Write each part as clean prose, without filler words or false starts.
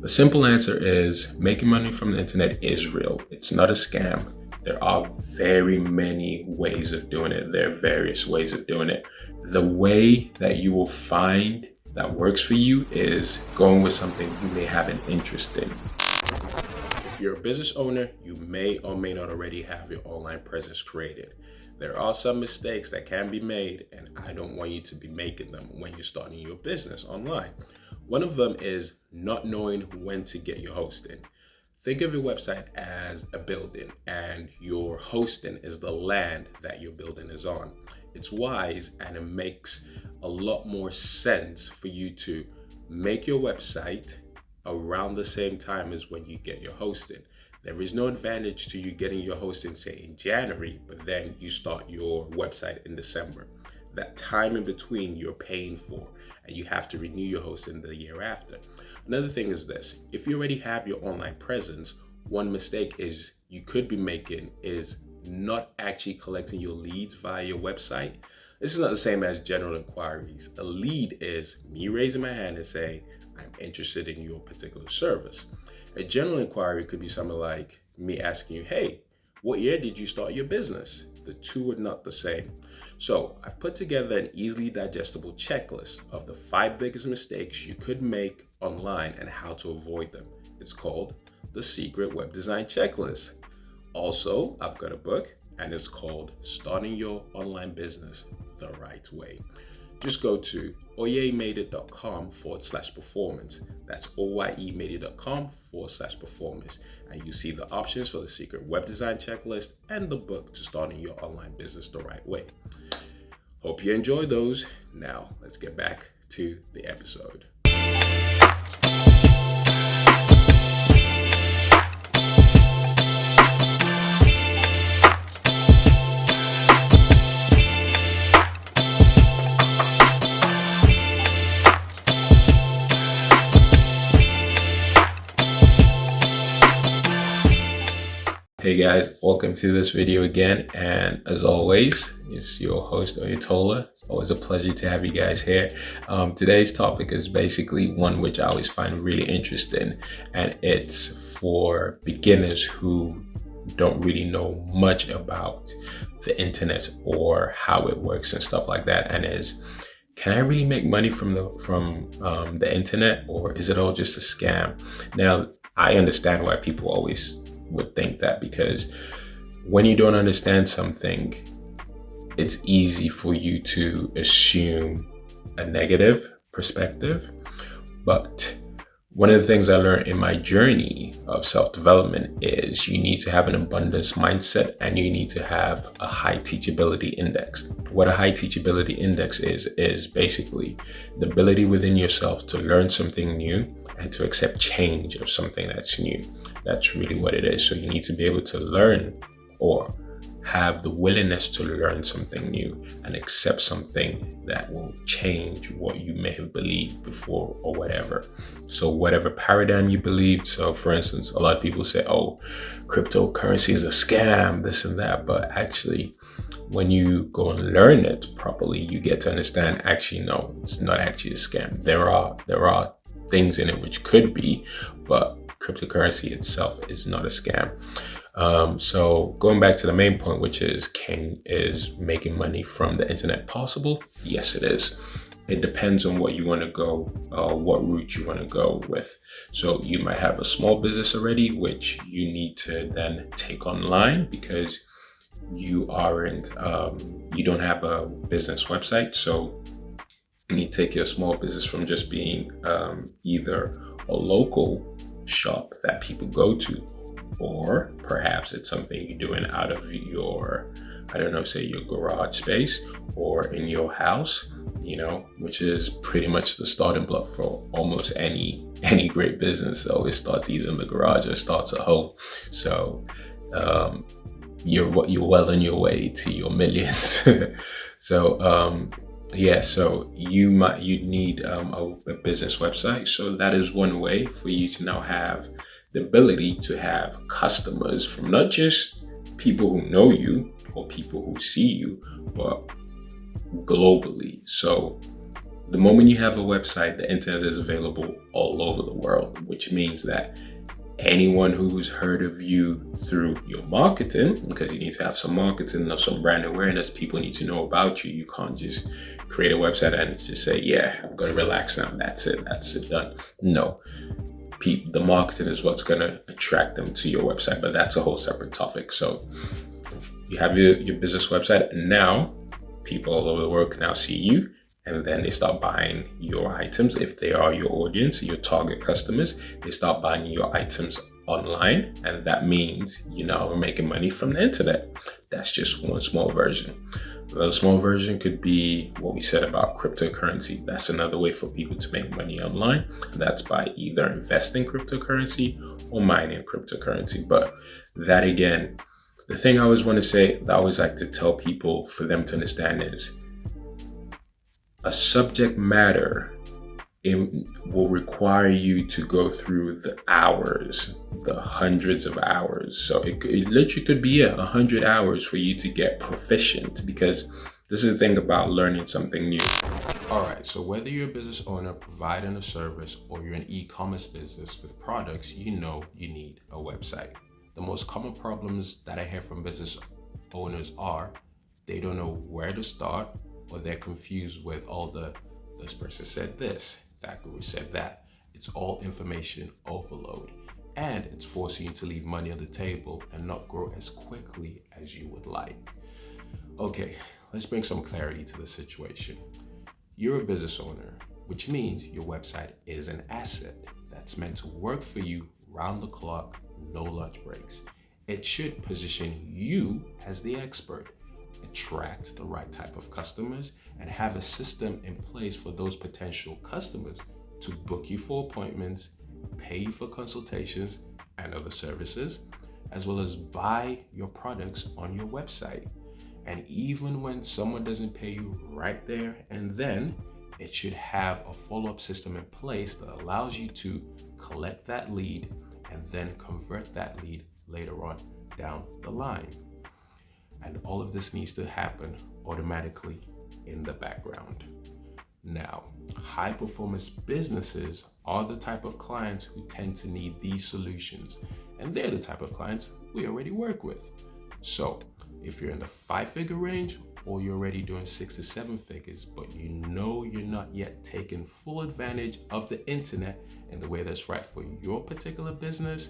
The simple answer is making money from the internet is real. It's not a scam. There are very many ways of doing it. There are various ways of doing it. The way that you will find that works for you is going with something you may have an interest in. If you're a business owner, you may or may not already have your online presence created. There are some mistakes that can be made, and I don't want you to be making them when you're starting your business online. One of them is not knowing when to get your hosting. Think of your website as a building, and your hosting is the land that your building is on. It's wise, and it makes a lot more sense for you to make your website around the same time as when you get your hosting. There is no advantage to you getting your hosting, say, in January, but then you start your website in December. That time in between you're paying for, and you have to renew your hosting the year after. Another thing is this: if you already have your online presence, one mistake is you could be making is not actually collecting your leads via your website. This is not the same as general inquiries. A lead is me raising my hand and saying, I'm interested in your particular service. A general inquiry could be something like me asking you, hey, what year did you start your business? The two are not the same. So I've put together an easily digestible checklist of the 5 biggest mistakes you could make online and how to avoid them. It's called the Secret Web Design Checklist. Also, I've got a book, and it's called Starting Your Online Business the Right Way. Just go to oyemade.com/performance. That's oyemade.com/performance. And you see the options for the Secret Web Design Checklist and the book to starting your online business the right way. Hope you enjoy those. Now, let's get back to the episode. Hey guys, welcome to this video again, and as always, it's your host Oyetola. It's always a pleasure to have you guys here. Today's topic is basically one which I always find really interesting, and it's for beginners who don't really know much about the internet or how it works and stuff like that, and is, can I really make money from the internet, or is it all just a scam? Now, I understand why people always would think that, because when you don't understand something, it's easy for you to assume a negative perspective. But one of the things I learned in my journey of self-development is you need to have an abundance mindset, and you need to have a high teachability index. What a high teachability index is basically the ability within yourself to learn something new and to accept change of something that's new. That's really what it is. So you need to be able to learn, or have the willingness to learn something new and accept something that will change what you may have believed before or whatever. So whatever paradigm you believed. So for instance, a lot of people say, oh, cryptocurrency is a scam, this and that. But actually, when you go and learn it properly, you get to understand, actually, no, it's not actually a scam. There are things in it which could be, but cryptocurrency itself is not a scam. So going back to the main point, which is making money from the internet possible? Yes, it is. It depends on what you want to go, what route you want to go with. So you might have a small business already, which you need to then take online because you don't have a business website. So you need to take your small business from just being either a local shop that people go to, or perhaps it's something you're doing out of your, say your garage space or in your house, which is pretty much the starting block for almost any great business. It always starts either in the garage or starts at home. So you're well on your way to your millions. So you'd need a business website. So that is one way for you to now have the ability to have customers from not just people who know you or people who see you, but globally. So The moment you have a website, the internet is available all over the world, which means that anyone who's heard of you through your marketing, because you need to have some marketing or some brand awareness, people need to know about you. You can't just create a website and just say, yeah, I'm going to relax now. That's it, done. No, the marketing is what's going to attract them to your website, but that's a whole separate topic. So you have your business website, and now people all over the world can now see you, and then they start buying your items. If they are your audience, your target customers, they start buying your items online, and that means you now are making money from the internet. That's just one small version. The small version could be what we said about cryptocurrency. That's another way for people to make money online. That's by either investing cryptocurrency or mining cryptocurrency. But that again, the thing I always want to say, that I always like to tell people for them to understand is a subject matter, it will require you to go through the hours, the hundreds of hours. So it literally could be 100 hours for you to get proficient, because this is the thing about learning something new. All right, so whether you're a business owner providing a service or you're an e-commerce business with products, you know you need a website. The most common problems that I hear from business owners are they don't know where to start, or they're confused with all this person said this, that guru said that. It's all information overload, and it's forcing you to leave money on the table and not grow as quickly as you would like. Okay, let's bring some clarity to the situation. You're a business owner, which means your website is an asset that's meant to work for you round the clock, no lunch breaks. It should position you as the expert, attract the right type of customers, and have a system in place for those potential customers to book you for appointments, pay you for consultations and other services, as well as buy your products on your website. And even when someone doesn't pay you right there and then, it should have a follow-up system in place that allows you to collect that lead and then convert that lead later on down the line. And all of this needs to happen automatically in the background. Now, high performance businesses are the type of clients who tend to need these solutions, and they're the type of clients we already work with. So if you're in the 5-figure range, or you're already doing 6 to 7 figures, but you know you're not yet taking full advantage of the internet in the way that's right for your particular business,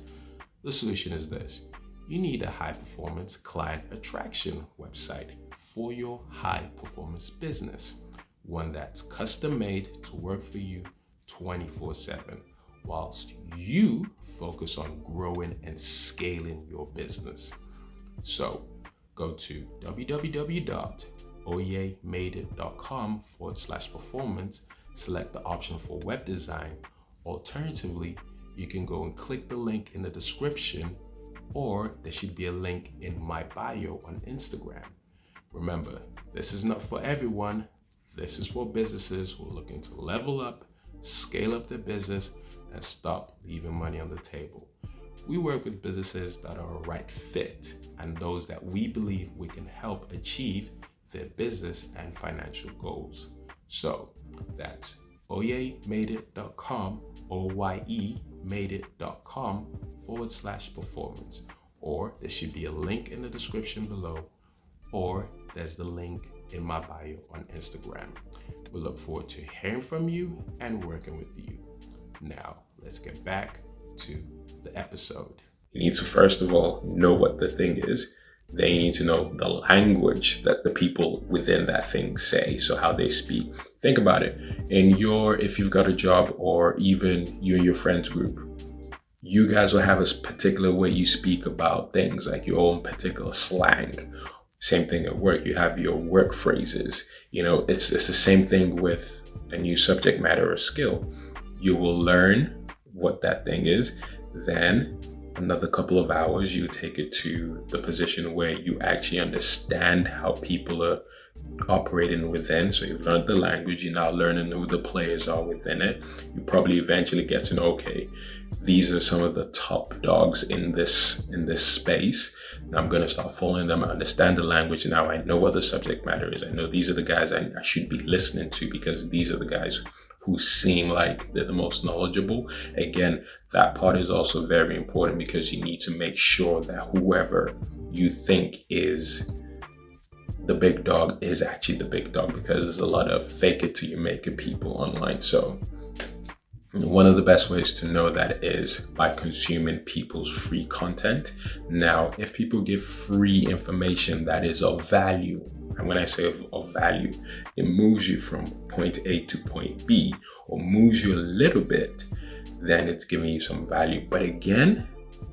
the solution is this. You need a high performance client attraction website for your high performance business. One that's custom made to work for you 24/7, whilst you focus on growing and scaling your business. So go to www.oyemadeit.com/performance, select the option for web design. Alternatively, you can go and click the link in the description, or there should be a link in my bio on Instagram. Remember, this is not for everyone. This is for businesses who are looking to level up, scale up their business, and stop leaving money on the table. We work with businesses that are a right fit and those that we believe we can help achieve their business and financial goals. So that's oyemadeit.com, oyemadeit.com/performance, or there should be a link in the description below, or there's the link in my bio on Instagram. We look forward to hearing from you and working with you. Now, let's get back to the episode. You need to first of all know what the thing is. Then you need to know the language that the people within that thing say, so how they speak. Think about it. If you've got a job, or even you and your friends group, you guys will have a particular way you speak about things, like your own particular slang. Same thing at work. You have your work phrases. It's the same thing with a new subject matter or skill. You will learn what that thing is. Then another couple of hours, you take it to the position where you actually understand how people are operating within. So you've learned the language, you're now learning who the players are within it. You probably eventually get to know, okay, these are some of the top dogs in this space. And I'm going to start following them. I understand the language now. I know what the subject matter is. I know these are the guys I should be listening to, because these are the guys who seem like they're the most knowledgeable. Again, that part is also very important, because you need to make sure that whoever you think is the big dog is actually the big dog, because there's a lot of fake it till you make it people online. So one of the best ways to know that is by consuming people's free content. Now, if people give free information that is of value, and when I say of value, it moves you from point A to point B, or moves you a little bit, then it's giving you some value. But again,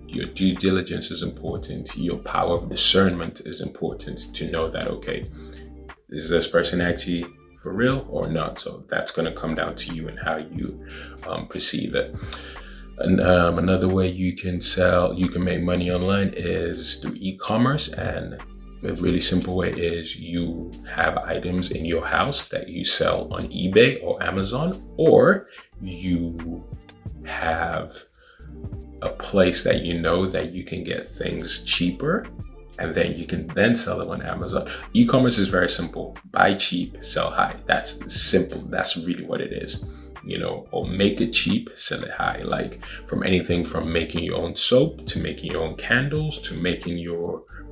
your due diligence is important. Your power of discernment is important to know that, okay, is this person actually for real or not? So that's going to come down to you and how you perceive it. And another way you can make money online is through e-commerce. And a really simple way is you have items in your house that you sell on eBay or Amazon, or you have a place that you know that you can get things cheaper, and then you can then sell them on Amazon. E-commerce is very simple. Buy cheap, sell high. That's simple. That's really what it is. Or make it cheap, sell it high. Like from anything from making your own soap, to making your own candles, to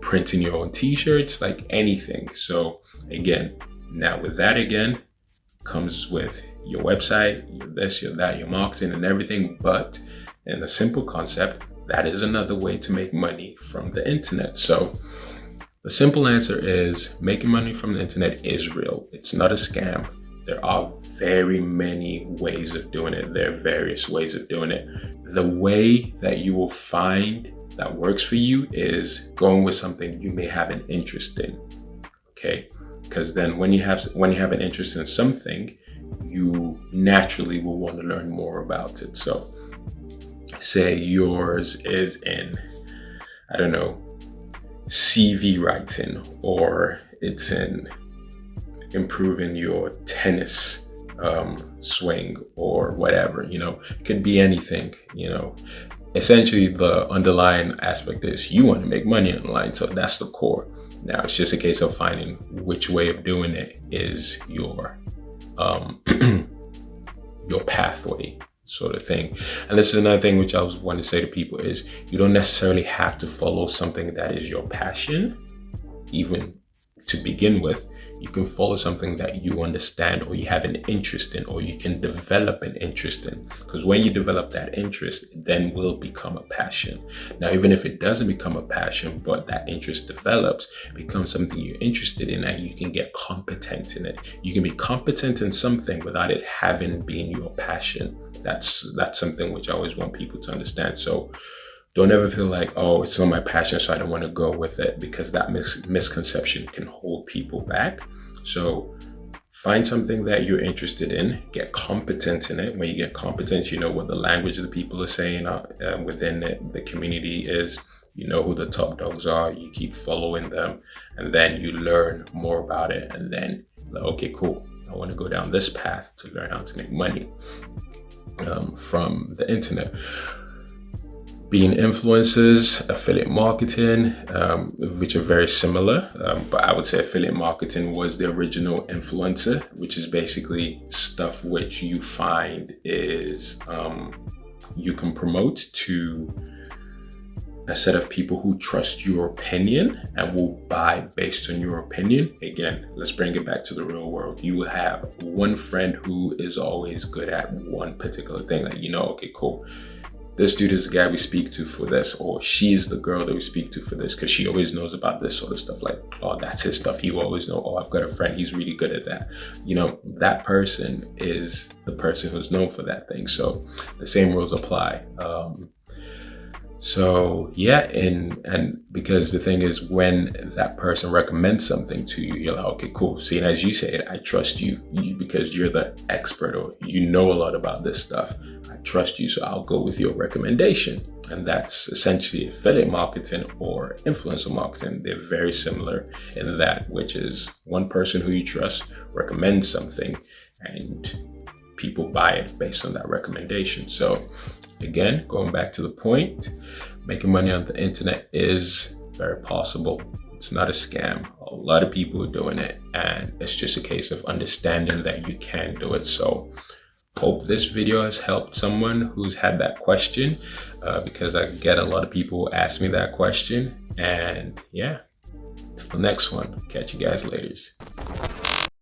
printing your own t-shirts, like anything. So again, now with that again, comes with your website, your this, your that, your marketing and everything. But in a simple concept, that is another way to make money from the internet. So the simple answer is making money from the internet is real. It's not a scam. There are very many ways of doing it. There are various ways of doing it. The way that you will find that works for you is going with something you may have an interest in. Okay? Because then when you have an interest in something, you naturally will want to learn more about it. So say yours is in, I don't know, CV writing, or it's in improving your tennis swing or whatever, it could be anything, essentially the underlying aspect is you want to make money online. So that's the core. Now it's just a case of finding which way of doing it is your your pathway, sort of thing. And this is another thing which I was wanting to say to people is you don't necessarily have to follow something that is your passion, even to begin with. You can follow something that you understand, or you have an interest in, or you can develop an interest in. Because when you develop that interest, it then will become a passion. Now, even if it doesn't become a passion, but that interest develops, it becomes something you're interested in, and you can get competent in it. You can be competent in something without it having been your passion. That's something which I always want people to understand. So don't ever feel like, oh, it's not my passion, so I don't want to go with it, because that misconception can hold people back. So find something that you're interested in, get competent in it. When you get competent, you know what the language of the people are saying within the community is, you know who the top dogs are, you keep following them, and then you learn more about it. And then, okay, cool, I want to go down this path to learn how to make money from the internet. Being influencers, affiliate marketing, which are very similar, but I would say affiliate marketing was the original influencer, which is basically stuff which you find is you can promote to a set of people who trust your opinion and will buy based on your opinion. Again, let's bring it back to the real world. You will have one friend who is always good at one particular thing, like, okay, cool, this dude is the guy we speak to for this, or she's the girl that we speak to for this because she always knows about this sort of stuff. Like, oh, that's his stuff. He will always know. Oh, I've got a friend, he's really good at that. That person is the person who's known for that thing. So the same rules apply. So yeah, and because the thing is, when that person recommends something to you, you're like, okay, cool. See, and as you said, I trust you because you're the expert, or you know a lot about this stuff. I trust you, so I'll go with your recommendation. And that's essentially affiliate marketing or influencer marketing. They're very similar in that, which is one person who you trust recommends something and people buy it based on that recommendation. So again, going back to the point, making money on the internet is very possible. It's not a scam. A lot of people are doing it, and it's just a case of understanding that you can do it. So hope this video has helped someone who's had that question, because I get a lot of people ask me that question. And yeah, till the next one, catch you guys later.